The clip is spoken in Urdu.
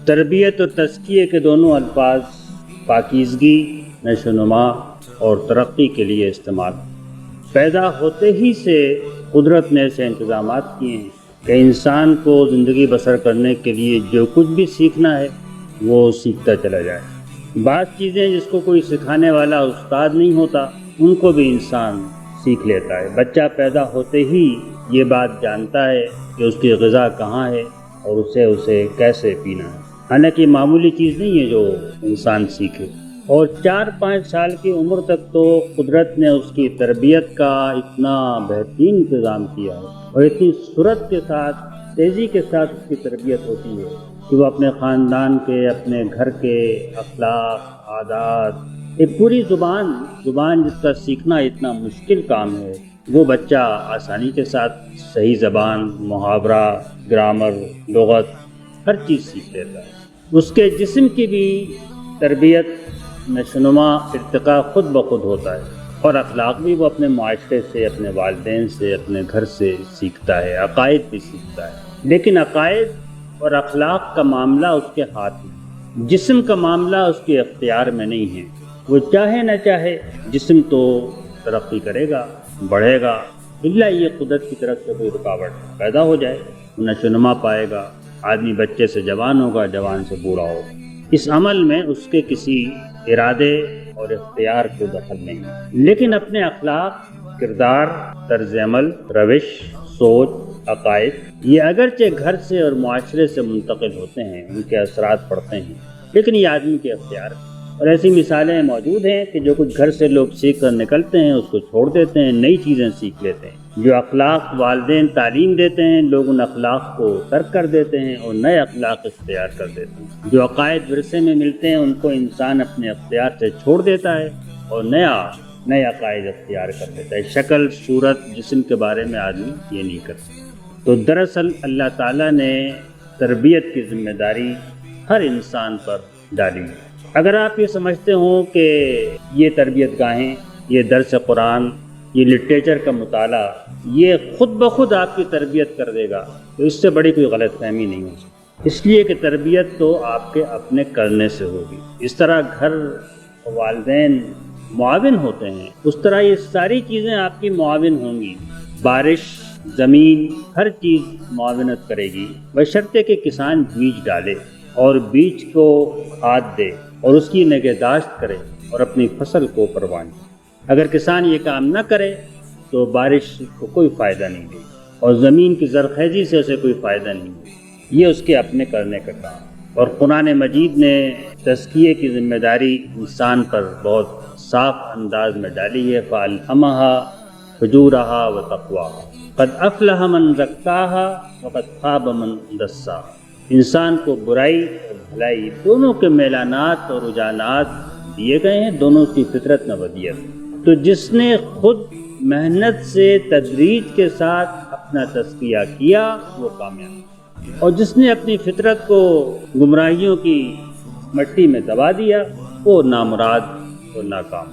تربیت اور تزکیے کے دونوں الفاظ پاکیزگی، نشو و نما اور ترقی کے لیے استعمال۔ پیدا ہوتے ہی سے قدرت نے ایسے انتظامات کیے ہیں کہ انسان کو زندگی بسر کرنے کے لیے جو کچھ بھی سیکھنا ہے وہ سیکھتا چلا جائے۔ بعض چیزیں جس کو کوئی سکھانے والا استاد نہیں ہوتا ان کو بھی انسان سیکھ لیتا ہے۔ بچہ پیدا ہوتے ہی یہ بات جانتا ہے کہ اس کی غذا کہاں ہے اور اسے کیسے پینا ہے، حالانکہ معمولی چیز نہیں ہے جو انسان سیکھے۔ اور 4-5 سال کی عمر تک تو قدرت نے اس کی تربیت کا اتنا بہترین انتظام کیا ہے اور اتنی سرعت کے ساتھ، تیزی کے ساتھ اس کی تربیت ہوتی ہے کہ وہ اپنے خاندان کے، اپنے گھر کے اخلاق، عادات، ایک پوری زبان جس کا سیکھنا اتنا مشکل کام ہے، وہ بچہ آسانی کے ساتھ صحیح زبان، محاورہ، گرامر، لغت، ہر چیز سیکھ لیتا ہے۔ اس کے جسم کی بھی تربیت، نشو و نما، ارتقاء خود بخود ہوتا ہے، اور اخلاق بھی وہ اپنے معاشرے سے، اپنے والدین سے، اپنے گھر سے سیکھتا ہے، عقائد بھی سیکھتا ہے۔ لیکن عقائد اور اخلاق کا معاملہ اس کے ہاتھ میں، جسم کا معاملہ اس کے اختیار میں نہیں ہے۔ وہ چاہے نہ چاہے جسم تو ترقی کرے گا، بڑھے گا، الا یہ قدرت کی طرف سے کوئی رکاوٹ پیدا ہو جائے، نشو و نما پائے گا، آدمی بچے سے جوان ہوگا، جوان سے بوڑھا ہوگا۔ اس عمل میں اس کے کسی ارادے اور اختیار کو دخل نہیں، لیکن اپنے اخلاق، کردار، طرز عمل، روش، سوچ، عقائد یہ اگرچہ گھر سے اور معاشرے سے منتقل ہوتے ہیں، ان کے اثرات پڑتے ہیں، لیکن یہ آدمی کے اختیار ہے۔ اور ایسی مثالیں موجود ہیں کہ جو کچھ گھر سے لوگ سیکھ کر نکلتے ہیں اس کو چھوڑ دیتے ہیں، نئی چیزیں سیکھ لیتے ہیں۔ جو اخلاق والدین تعلیم دیتے ہیں، لوگ ان اخلاق کو ترک کر دیتے ہیں اور نئے اخلاق اختیار کر دیتے ہیں۔ جو عقائد ورثے میں ملتے ہیں ان کو انسان اپنے اختیار سے چھوڑ دیتا ہے اور نئے عقائد اختیار کر لیتا ہے۔ شکل، صورت، جسم کے بارے میں آدمی یہ نہیں کرتا۔ تو دراصل اللہ تعالیٰ نے تربیت کی ذمہ داری ہر انسان پر ڈالی ہے۔ اگر آپ یہ سمجھتے ہوں کہ یہ تربیت گاہیں، یہ درس قرآن، یہ لٹریچر کا مطالعہ یہ خود بخود آپ کی تربیت کر دے گا تو اس سے بڑی کوئی غلط فہمی نہیں ہو سکتی، اس لیے کہ تربیت تو آپ کے اپنے کرنے سے ہوگی۔ اس طرح گھر، والدین معاون ہوتے ہیں، اس طرح یہ ساری چیزیں آپ کی معاون ہوں گی۔ بارش، زمین، ہر چیز معاونت کرے گی، بشرطے کہ کسان بیج ڈالے اور بیج کو کھاد دے اور اس کی نگہداشت کرے اور اپنی فصل کو پروانچے۔ اگر کسان یہ کام نہ کرے تو بارش کو کوئی فائدہ نہیں دے اور زمین کی زرخیزی سے اسے کوئی فائدہ نہیں دے، یہ اس کے اپنے کرنے کا کام۔ اور قرآن مجید نے تزکیے کی ذمہ داری انسان پر بہت صاف انداز میں ڈالی ہے۔ فَأَلْهَمَهَا فُجُورَهَا وَتَقْوَاهَا قَدْ أَفْلَحَ مَنْ زَكَّاهَا وَقَدْ خَابَ مَنْ دَسَّاهَا۔ انسان کو برائی اور بھلائی دونوں کے میلانات اور رجحانات دیے گئے ہیں، دونوں کی فطرت میں ودیت ہے۔ تو جس نے خود محنت سے تدریج کے ساتھ اپنا تزکیہ کیا وہ کامیاب، اور جس نے اپنی فطرت کو گمراہیوں کی مٹی میں دبا دیا وہ نامراد اور ناکام۔